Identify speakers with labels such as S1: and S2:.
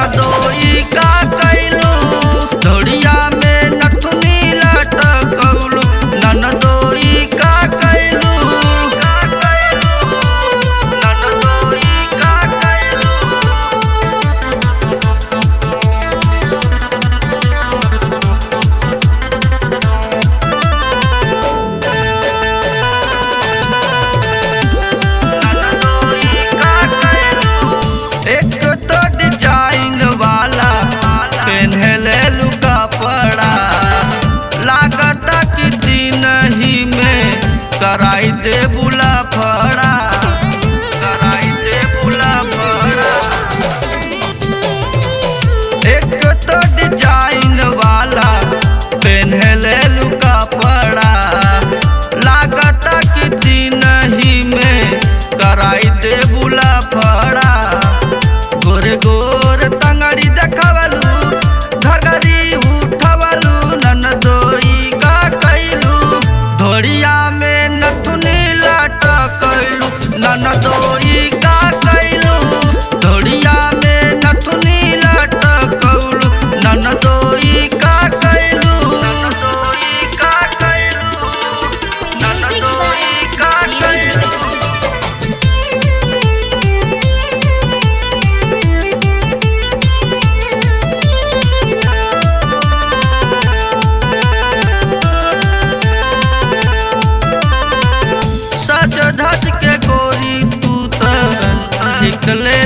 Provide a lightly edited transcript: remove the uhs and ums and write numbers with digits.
S1: ननदोई का कैलू धोड़िया में नथुनी लटकौलू ननदोई का कैलू ननदोई का कैलू एक तो डिजाइन वाला पहनले लुका पड़ा लागता कि दिन ही में कराई दे बुला फड़ा कराई दे बुला फड़ा एक तो डिजाइन वाला पहनले लुका पड़ा लागता कि दिन ही में कराई दे बुला फड़ा गोरे गोर तंगड़ी देखवलू घगरी उठवलू ननदोई का कैलू धोड़िया में नथुनी लटकैलू ननदोई का कैलू धोड़िया में नथुनी लटकौलू ननदोई का कैलू ननदोई का कैलू ननदोई का कैलू सज धज के गोरी तू निकले